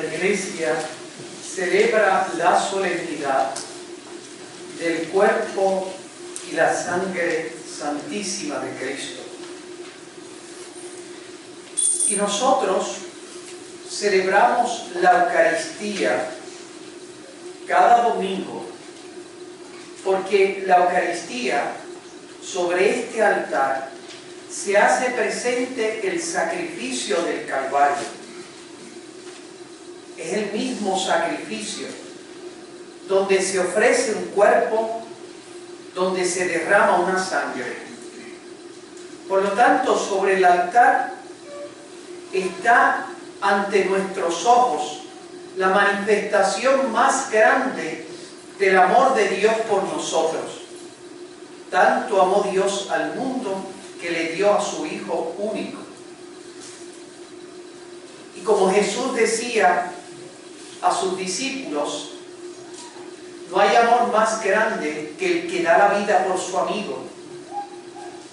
la Iglesia celebra la solemnidad del cuerpo y la sangre santísima de Cristo. Y nosotros celebramos la Eucaristía cada domingo, porque la Eucaristía, sobre este altar, se hace presente el sacrificio del Calvario. Es el mismo sacrificio, donde se ofrece un cuerpo, donde se derrama una sangre. Por lo tanto, sobre el altar está ante nuestros ojos la manifestación más grande del amor de Dios por nosotros. Tanto amó Dios al mundo que le dio a su Hijo único. Y como Jesús decía a sus discípulos, no hay amor más grande que el que da la vida por su amigo.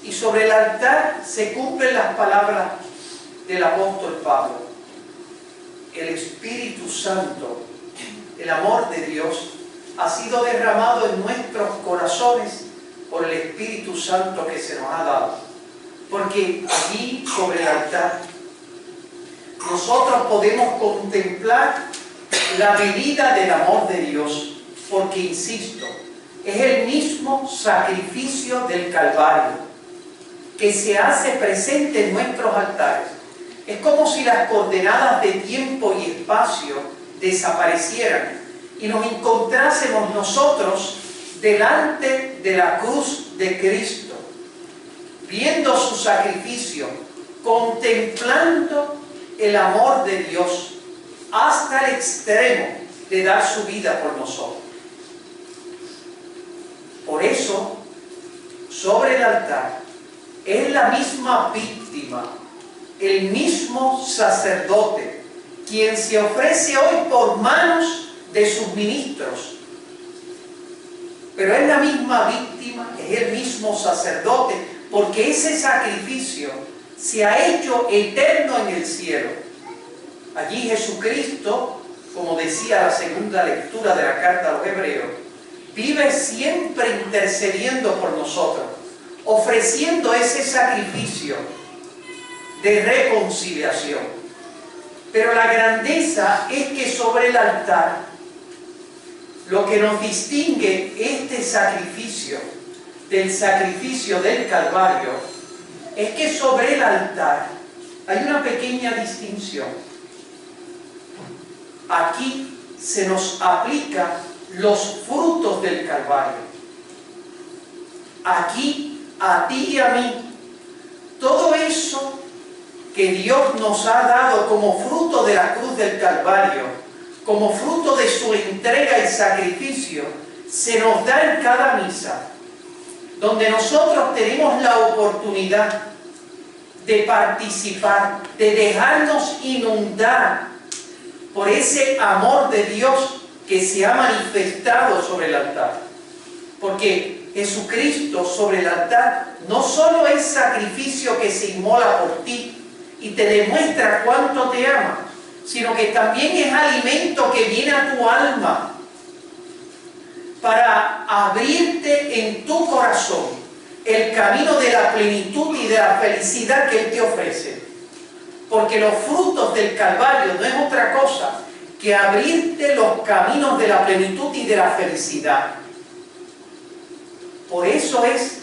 Y sobre el altar se cumplen las palabras del apóstol Pablo. El Espíritu Santo, el amor de Dios, ha sido derramado en nuestros corazones por el Espíritu Santo que se nos ha dado. Porque allí, sobre el altar, nosotros podemos contemplar la medida del amor de Dios. Porque, insisto, es el mismo sacrificio del Calvario que se hace presente en nuestros altares. Es como si las coordenadas de tiempo y espacio desaparecieran y nos encontrásemos nosotros delante de la cruz de Cristo, viendo su sacrificio, contemplando el amor de Dios hasta el extremo de dar su vida por nosotros. Por eso, sobre el altar, es la misma víctima, el mismo sacerdote, quien se ofrece hoy por manos de sus ministros. Pero es la misma víctima, es el mismo sacerdote, porque ese sacrificio se ha hecho eterno en el cielo. Allí Jesucristo, como decía la segunda lectura de la carta a los Hebreos, vive siempre intercediendo por nosotros, ofreciendo ese sacrificio de reconciliación. Pero la grandeza es que sobre el altar, lo que nos distingue este sacrificio del sacrificio del Calvario, es que sobre el altar hay una pequeña distinción. Aquí se nos aplica los frutos del Calvario. Aquí, a ti y a mí, todo eso que Dios nos ha dado como fruto de la cruz del Calvario, como fruto de su entrega y sacrificio, se nos da en cada misa, donde nosotros tenemos la oportunidad de participar, de dejarnos inundar por ese amor de Dios que se ha manifestado sobre el altar. Porque Jesucristo sobre el altar no solo es sacrificio que se inmola por ti y te demuestra cuánto te ama, sino que también es alimento que viene a tu alma para abrirte en tu corazón el camino de la plenitud y de la felicidad que Él te ofrece. Porque los frutos del Calvario no es otra cosa que abrirte los caminos de la plenitud y de la felicidad. Por eso es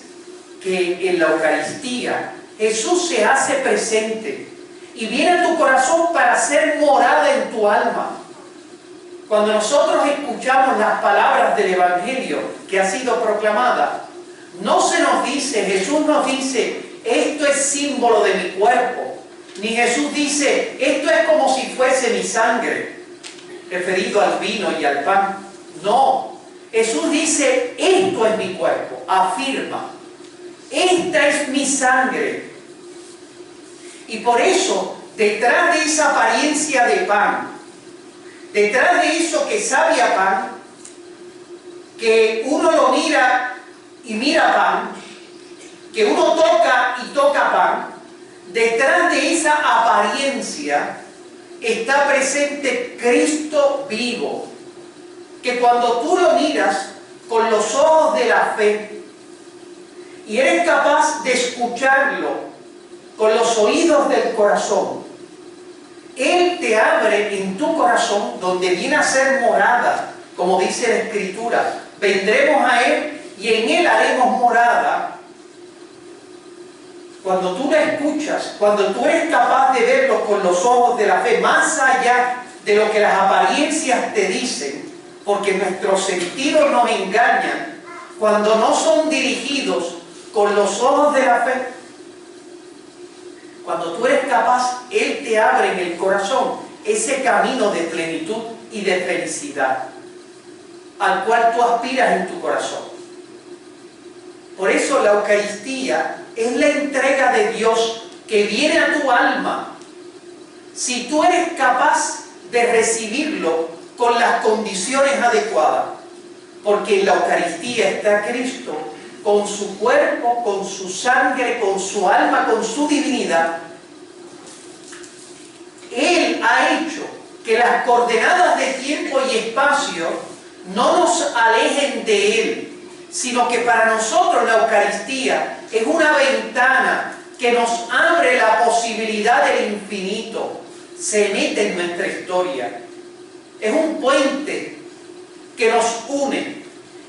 que en la Eucaristía Jesús se hace presente y viene a tu corazón para ser morada en tu alma. Cuando nosotros escuchamos las palabras del Evangelio que ha sido proclamada, no se nos dice, Jesús nos dice, esto es símbolo de mi cuerpo, ni Jesús dice, esto es como si fuese mi sangre, referido al vino y al pan. No, Jesús dice, esto es mi cuerpo, afirma, esta es mi sangre. Y por eso, detrás de esa apariencia de pan, detrás de eso que sabe a pan, que uno lo mira y mira pan, que uno toca y toca pan, detrás de esa apariencia está presente Cristo vivo, que cuando tú lo miras con los ojos de la fe y eres capaz de escucharlo con los oídos del corazón, Él te abre en tu corazón donde viene a ser morada, como dice la Escritura. Vendremos a Él y en Él haremos morada. Cuando tú lo escuchas, cuando tú eres capaz de verlo con los ojos de la fe, más allá de lo que las apariencias te dicen, porque nuestros sentidos nos engañan, cuando no son dirigidos con los ojos de la fe, cuando tú eres capaz, Él te abre en el corazón ese camino de plenitud y de felicidad al cual tú aspiras en tu corazón. Por eso la Eucaristía es la entrega de Dios que viene a tu alma. Si tú eres capaz de recibirlo con las condiciones adecuadas, porque en la Eucaristía está Cristo con su cuerpo, con su sangre, con su alma, con su divinidad. Él ha hecho que las coordenadas de tiempo y espacio no nos alejen de Él, sino que para nosotros la Eucaristía es una ventana que nos abre la posibilidad del infinito. Se mete en nuestra historia. Es un puente que nos une.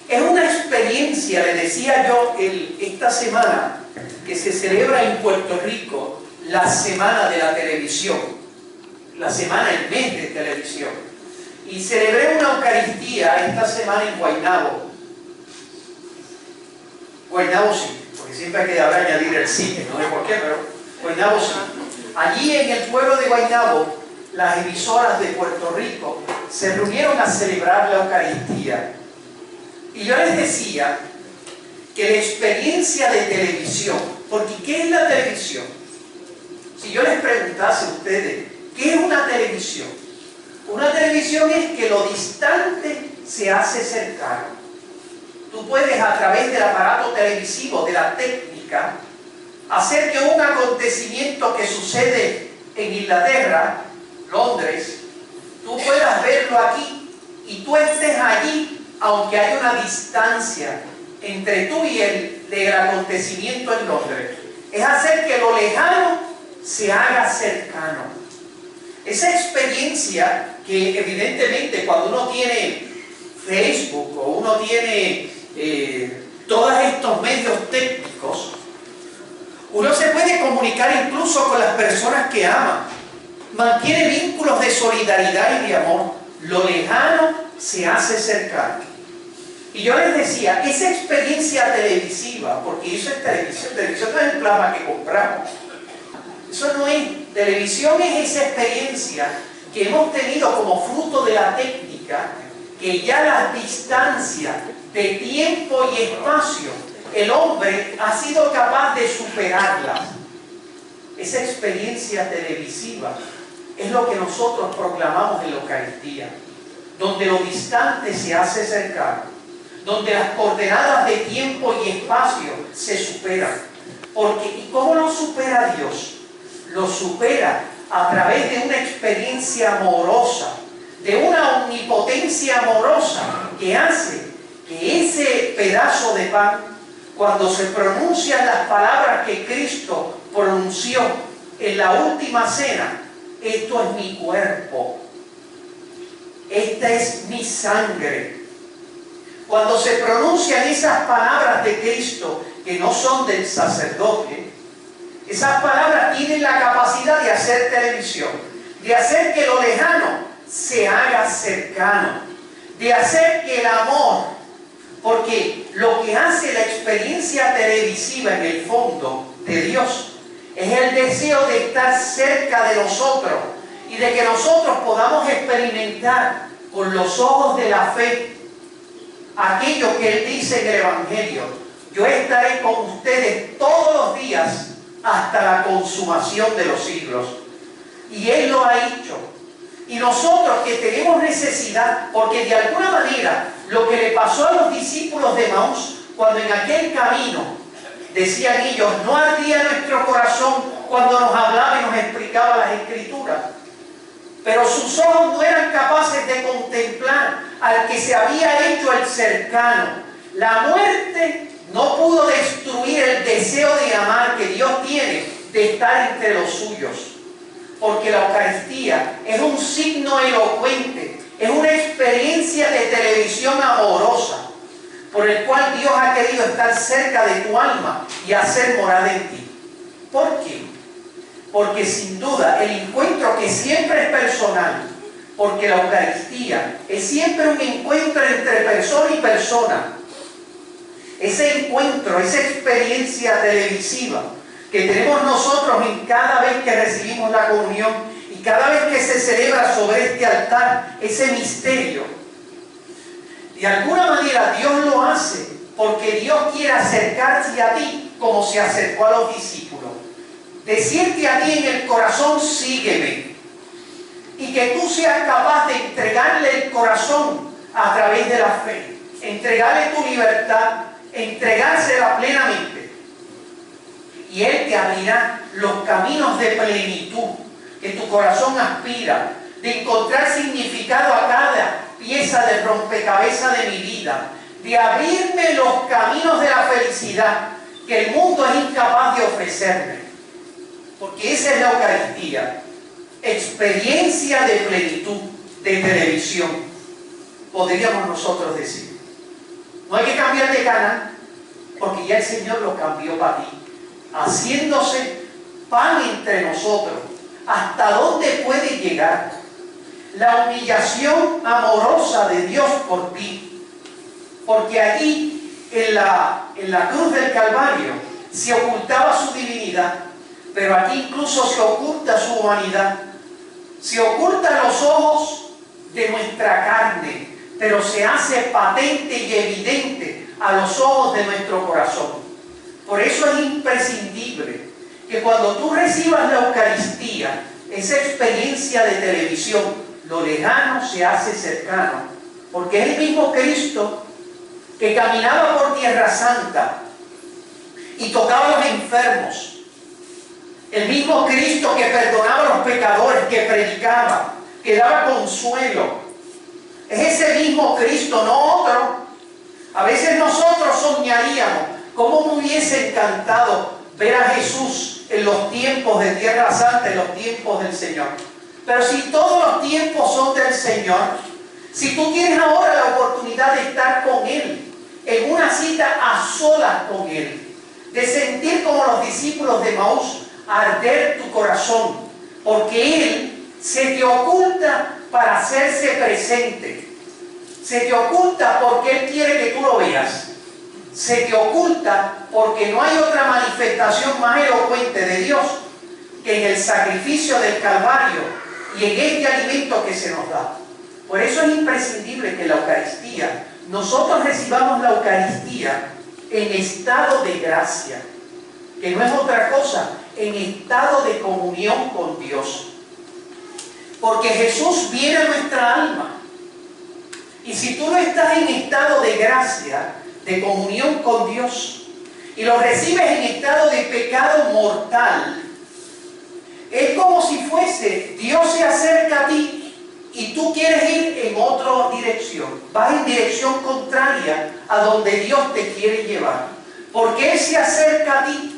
Es una experiencia, le decía yo esta semana, que se celebra en Puerto Rico la Semana de la Televisión, la semana, el mes de televisión. Y celebré una Eucaristía esta semana en Guaynabo. Guaynabo sí, porque siempre hay que añadir el sí, no sé por qué, pero Guaynabo sí. Allí en el pueblo de Guaynabo, las emisoras de Puerto Rico se reunieron a celebrar la Eucaristía. Y yo les decía que la experiencia de televisión, porque ¿qué es la televisión? Si yo les preguntase a ustedes, ¿qué es una televisión? Una televisión es que lo distante se hace cercano. Tú puedes, a través del aparato televisivo, de la técnica, hacer que un acontecimiento que sucede en Inglaterra, Londres, tú puedas verlo aquí y tú estés allí, aunque hay una distancia entre tú y el acontecimiento en Londres. Es hacer que lo lejano se haga cercano. Esa experiencia que evidentemente cuando uno tiene Facebook o uno tiene todos estos medios técnicos, uno se puede comunicar incluso con las personas que ama, mantiene vínculos de solidaridad y de amor. Lo lejano se hace cercano. Y yo les decía, esa experiencia televisiva, porque eso es televisión no es el plasma que compramos. Eso no es, televisión es esa experiencia que hemos tenido como fruto de la técnica, que ya las distancias de tiempo y espacio, el hombre ha sido capaz de superarlas. Esa experiencia televisiva es lo que nosotros proclamamos en la Eucaristía, donde lo distante se hace cercano, donde las coordenadas de tiempo y espacio se superan. Porque, ¿y cómo lo supera Dios? Lo supera a través de una experiencia amorosa, de una omnipotencia amorosa que hace que ese pedazo de pan, cuando se pronuncian las palabras que Cristo pronunció en la última cena, esto es mi cuerpo, esta es mi sangre. Cuando se pronuncian esas palabras de Cristo que no son del sacerdote, esas palabras tienen la capacidad de hacer televisión, de hacer que lo lejano se haga cercano, de hacer que el amor, porque lo que hace la experiencia televisiva en el fondo de Dios es el deseo de estar cerca de nosotros y de que nosotros podamos experimentar con los ojos de la fe aquello que Él dice en el Evangelio: yo estaré con ustedes todos los días hasta la consumación de los siglos. Y Él lo ha dicho. Y nosotros que tenemos necesidad, porque de alguna manera lo que le pasó a los discípulos de Maús, cuando en aquel camino decían ellos, no ardía nuestro corazón cuando nos hablaba y nos explicaba las Escrituras. pero sus ojos no eran capaces de contemplar al que se había hecho el cercano. La muerte no pudo destruir el deseo de amar que Dios tiene de estar entre los suyos, porque la Eucaristía es un signo elocuente, es una experiencia de televisión amorosa, por el cual Dios ha querido estar cerca de tu alma y hacer morada en ti. ¿Por qué? Porque sin duda el encuentro, que siempre es personal, porque la Eucaristía es siempre un encuentro entre persona y persona, ese encuentro, esa experiencia televisiva que tenemos nosotros en cada vez que recibimos la comunión y cada vez que se celebra sobre este altar ese misterio, de alguna manera Dios lo hace porque Dios quiere acercarse a ti como se acercó a los discípulos, decirte a ti en el corazón: sígueme, y que tú seas capaz de entregarle el corazón a través de la fe, entregarle tu libertad, entregársela plenamente, y Él te abrirá los caminos de plenitud que tu corazón aspira, de encontrar significado a cada pieza del rompecabezas de mi vida, de abrirme los caminos de la felicidad que el mundo es incapaz de ofrecerme, porque esa es la Eucaristía, experiencia de plenitud, de televisión, podríamos nosotros decir. No hay que cambiar de canal, porque ya el Señor lo cambió para ti, haciéndose pan entre nosotros. ¿Hasta dónde puede llegar la humillación amorosa de Dios por ti? Porque allí, en la cruz del Calvario, se ocultaba su divinidad, pero aquí incluso se oculta su humanidad. Se ocultan los ojos de nuestra carne, pero se hace patente y evidente a los ojos de nuestro corazón. Por eso es imprescindible que cuando tú recibas la Eucaristía, esa experiencia de televisión, lo lejano se hace cercano, porque es el mismo Cristo que caminaba por Tierra Santa y tocaba a los enfermos, el mismo Cristo que perdonaba a los pecadores, que predicaba, que daba consuelo. Es ese mismo Cristo, no otro. A veces nosotros soñaríamos cómo me hubiese encantado ver a Jesús en los tiempos de Tierra Santa, en los tiempos del Señor. Pero si todos los tiempos son del Señor, si tú tienes ahora la oportunidad de estar con Él, en una cita a solas con Él, de sentir como los discípulos de Maús arder tu corazón, porque Él se te oculta para hacerse presente, se te oculta porque Él quiere que tú lo veas, se te oculta porque no hay otra manifestación más elocuente de Dios que en el sacrificio del Calvario y en este alimento que se nos da. Por eso es imprescindible que la Eucaristía, nosotros recibamos la Eucaristía en estado de gracia, que no es otra cosa, en estado de comunión con Dios. Porque Jesús viene a nuestra alma. Y si tú no estás en estado de gracia, de comunión con Dios, y lo recibes en estado de pecado mortal, es como si fuese, Dios se acerca a ti y tú quieres ir en otra dirección. Vas en dirección contraria a donde Dios te quiere llevar. Porque Él se acerca a ti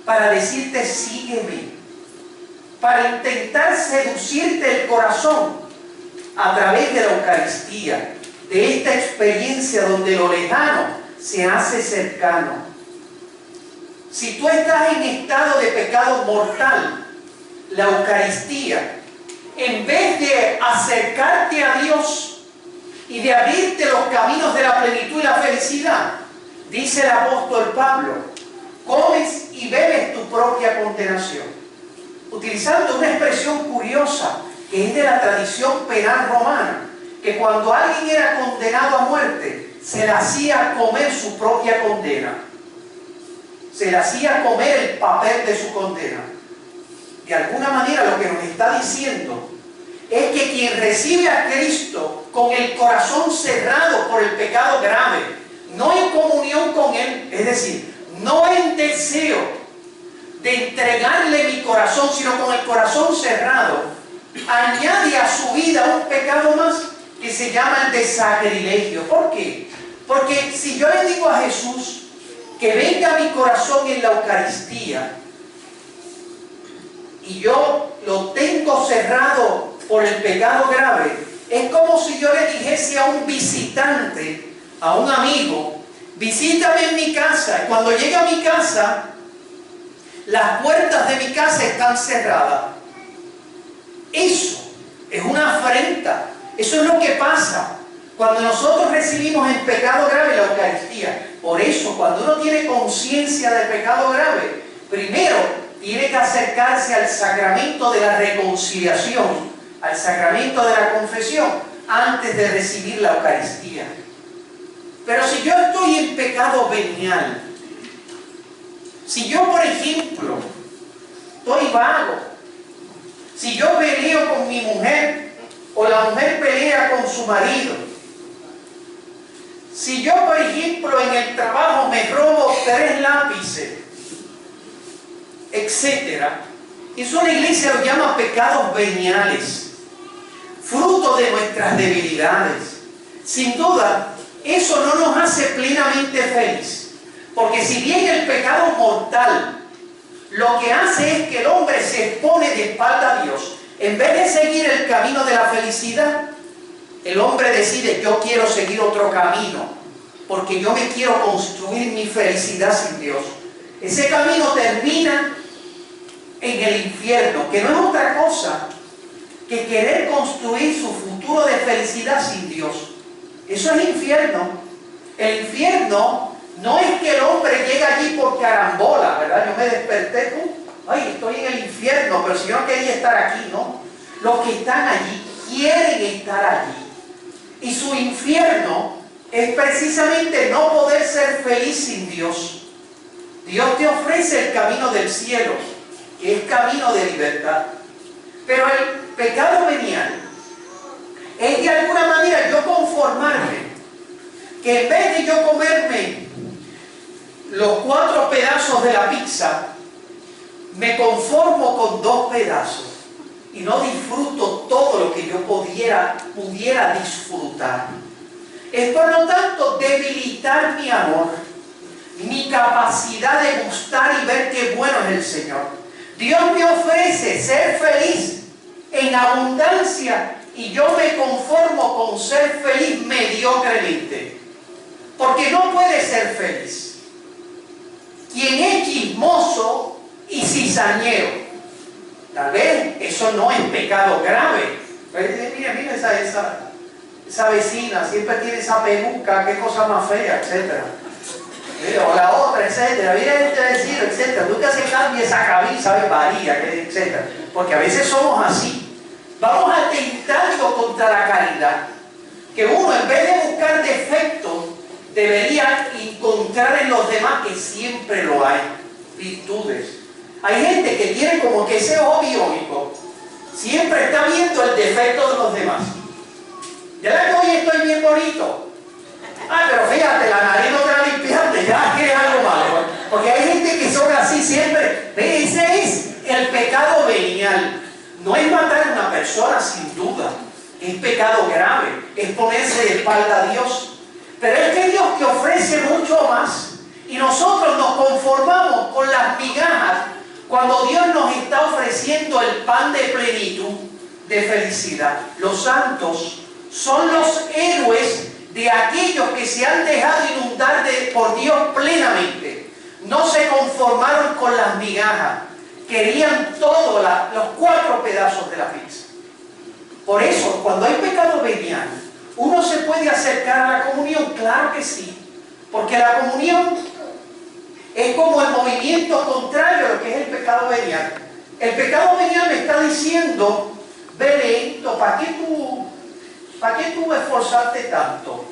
para decirte: sígueme, para intentar seducirte el corazón a través de la Eucaristía, de esta experiencia donde lo lejano se hace cercano. Si tú estás en estado de pecado mortal, la Eucaristía, en vez de acercarte a Dios y de abrirte los caminos de la plenitud y la felicidad, dice el apóstol Pablo, comes y bebes tu propia condenación. Utilizando una expresión curiosa que es de la tradición penal romana, que cuando alguien era condenado a muerte, se le hacía comer su propia condena. Se le hacía comer el papel de su condena. De alguna manera lo que nos está diciendo es que quien recibe a Cristo con el corazón cerrado por el pecado grave, no en comunión con Él, es decir, no en deseo de entregarle mi corazón, sino con el corazón cerrado, añade a su vida un pecado más que se llama el de sacrilegio. ¿Por qué? Porque si yo le digo a Jesús que venga a mi corazón en la Eucaristía y yo lo tengo cerrado por el pecado grave, es como si yo le dijese a un visitante, a un amigo, visítame en mi casa, y cuando llega a mi casa, las puertas de mi casa están cerradas. Eso es una afrenta. Eso es lo que pasa cuando nosotros recibimos el pecado grave la Eucaristía. Por eso, cuando uno tiene conciencia del pecado grave, primero tiene que acercarse al sacramento de la reconciliación, al sacramento de la confesión, antes de recibir la Eucaristía. Pero si yo estoy en pecado venial, si yo, por ejemplo, estoy vago, si yo peleo con mi mujer o la mujer pelea con su marido, si yo, por ejemplo, en el trabajo me robo 3 lápices, etc., eso la iglesia lo llama pecados veniales, fruto de nuestras debilidades. Sin duda, eso no nos hace plenamente feliz, porque si bien el pecado mortal lo que hace es que el hombre se expone de espalda a Dios, en vez de seguir el camino de la felicidad, el hombre decide: yo quiero seguir otro camino, porque yo me quiero construir mi felicidad sin Dios. Ese camino termina en el infierno, que no es otra cosa que querer construir su futuro de felicidad sin Dios. Eso es infierno. El infierno no es que el hombre llega allí por carambola, ¿verdad? Yo me desperté, ay, estoy en el infierno, pero si yo no quería estar aquí, ¿no? Los que están allí quieren estar allí. Y su infierno es precisamente no poder ser feliz sin Dios. Dios te ofrece el camino del cielo, que es camino de libertad. Pero el pecado venial es de alguna manera yo conformarme, que en vez de yo comerme los 4 pedazos de la pizza, me conformo con 2 pedazos y no disfruto todo lo que yo pudiera disfrutar. Es por lo tanto debilitar mi amor, mi capacidad de gustar y ver qué bueno es el Señor. Dios me ofrece ser feliz en abundancia y yo me conformo con ser feliz mediocremente, porque no puede ser feliz quien es chismoso y cizañero. Tal vez eso no es pecado grave. Mira, mira esa vecina, siempre tiene esa peluca, qué cosa más fea, etc. O la otra, etc. Mira este vecino, etc. Nunca se cambia esa camisa, varía, etc. Porque a veces somos así. Vamos atentando contra la caridad. Que uno, en vez de buscar defectos, debería encontrar en los demás, que siempre lo hay, virtudes. Hay gente que tiene como que ese ojo biónico, siempre está viendo el defecto de los demás. Ya que hoy estoy bien bonito. Ah, pero fíjate, la nariz no te la limpiaste, ya que es algo malo. Porque hay gente que son así siempre. ¿Ve? Ese es el pecado venial. No es matar a una persona, sin duda. Es pecado grave. Es ponerse de espalda a Dios. Pero es que Dios te ofrece mucho más. Y nosotros nos conformamos con las migajas cuando Dios nos está ofreciendo el pan de plenitud, de felicidad. Los santos son los héroes de aquellos que se han dejado inundar por Dios plenamente. No se conformaron con las migajas, querían todos los 4 pedazos de la pizza. Por eso, cuando hay pecado venial, ¿uno se puede acercar a la comunión? Claro que sí, porque la comunión es como el movimiento contrario a lo que es el pecado venial. El pecado venial me está diciendo: ve lento, ¿para qué tú esforzarte tanto?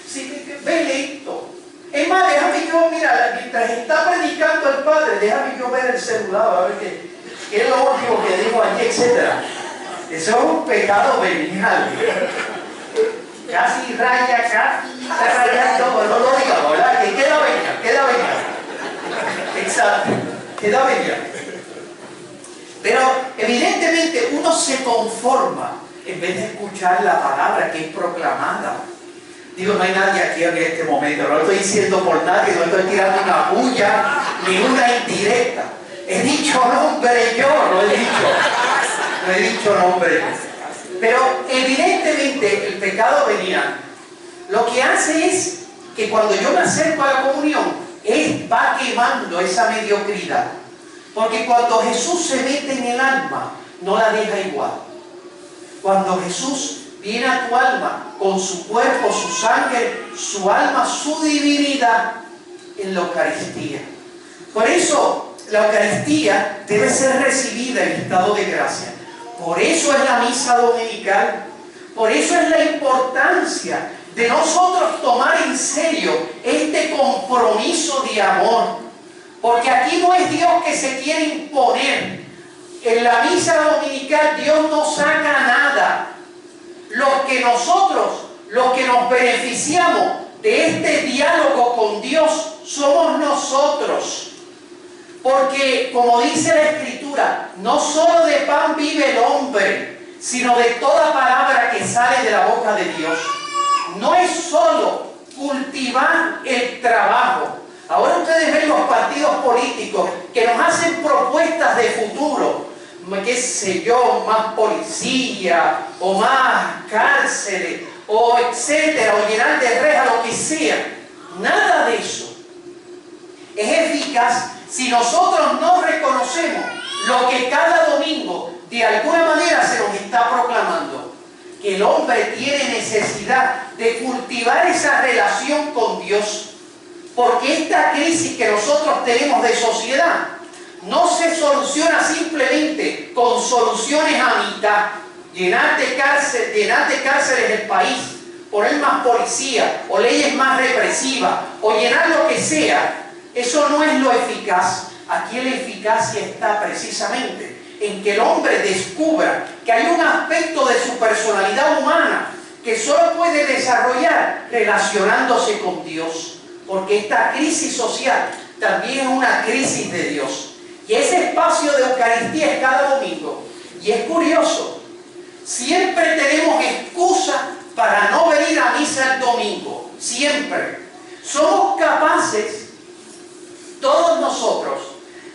Sí, ve lento. Es más, déjame yo, mira, mientras está predicando el Padre, déjame yo ver el celular, a ver qué es lo último que digo allí, etc. Eso es un pecado venial. Casi raya acá, está rayando, no lo diga, ¿verdad? Que queda venial. Exacto, queda venial. Pero evidentemente uno uno se conforma en vez de escuchar la palabra que es proclamada. Digo, no hay nadie aquí en este momento, no lo estoy diciendo por nadie, no estoy tirando una bulla ni una indirecta. He dicho nombre yo, no he dicho nombre yo. Pero evidentemente el pecado venial lo que hace es que cuando yo me acerco a la comunión, él va quemando esa mediocridad. Porque cuando Jesús se mete en el alma, no la deja igual. Cuando Jesús viene a tu alma con su cuerpo, su sangre, su alma, su divinidad en la Eucaristía. Por eso la Eucaristía debe ser recibida en estado de gracia. Por eso es la misa dominical. Por eso es la importancia de nosotros tomar en serio este compromiso de amor. Porque aquí no es Dios que se quiere imponer. En la misa dominical Dios no saca nada. Los que nos beneficiamos de este diálogo con Dios somos nosotros. Porque, como dice la Escritura, no solo de pan vive el hombre, sino de toda palabra que sale de la boca de Dios. No es solo cultivar el trabajo. Ahora ustedes ven los partidos políticos que nos hacen propuestas de futuro. Qué sé yo, más policía, o más cárceles, o etcétera, o llenar de rejas, lo que sea. Nada de eso es eficaz si nosotros no reconocemos lo que cada domingo de alguna manera se nos está proclamando. Que el hombre tiene necesidad de cultivar esa relación con Dios. Porque esta crisis que nosotros tenemos de sociedad no se soluciona simplemente con soluciones a mitad. Llenar de cárceles el país, poner más policía o leyes más represivas o llenar lo que sea. Eso no es lo eficaz. Aquí la eficacia está precisamente en que el hombre descubra que hay un aspecto de su personalidad humana que solo puede desarrollar relacionándose con Dios. Porque esta crisis social también es una crisis de Dios. Y ese espacio de Eucaristía es cada domingo. Y es curioso, siempre tenemos excusa para no venir a misa el domingo. Siempre. Somos capaces, todos nosotros,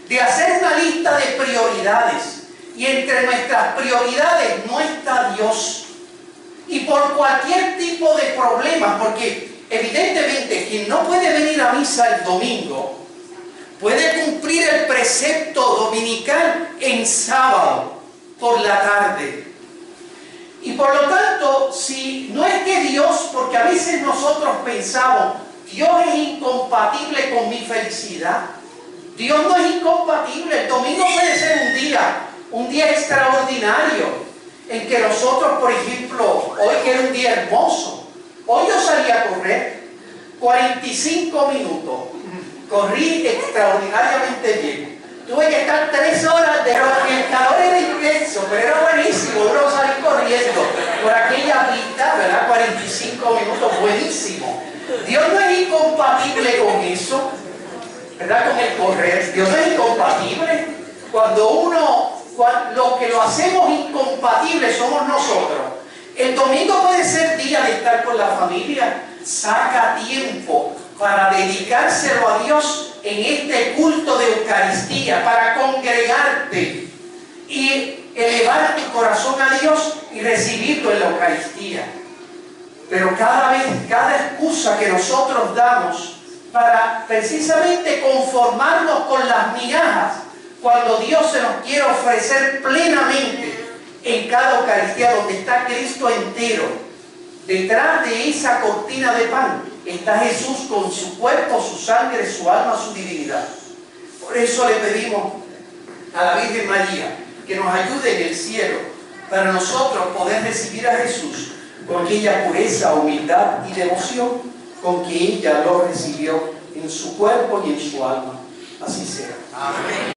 de hacer una lista de prioridades. Y entre nuestras prioridades no está Dios. Y por cualquier tipo de problema, porque evidentemente quien no puede venir a misa el domingo, puede cumplir el precepto dominical en sábado por la tarde. Y por lo tanto, si no es que Dios, porque a veces nosotros pensamos, Dios es incompatible con mi felicidad. Dios no es incompatible. El domingo puede ser un día extraordinario, en que nosotros, por ejemplo, hoy que era un día hermoso, hoy yo salí a correr 45 minutos. Corrí extraordinariamente bien. Tuve que estar 3 horas, el calor era intenso, pero era buenísimo. Uno salí corriendo por aquella pista, ¿verdad? 45 minutos, buenísimo. Dios no es incompatible con eso, ¿verdad? Con el correr. Dios no es incompatible. Los que lo hacemos incompatible somos nosotros. El domingo puede ser día de estar con la familia. Saca tiempo para dedicárselo a Dios en este culto de Eucaristía, para congregarte y elevar tu corazón a Dios y recibirlo en la Eucaristía. Pero cada excusa que nosotros damos para precisamente conformarnos con las migajas, cuando Dios se nos quiere ofrecer plenamente en cada Eucaristía donde está Cristo entero, detrás de esa cortina de pan está Jesús con su cuerpo, su sangre, su alma, su divinidad. Por eso le pedimos a la Virgen María que nos ayude en el cielo para nosotros poder recibir a Jesús con aquella pureza, humildad y devoción con que ella lo recibió en su cuerpo y en su alma. Así sea. Amén.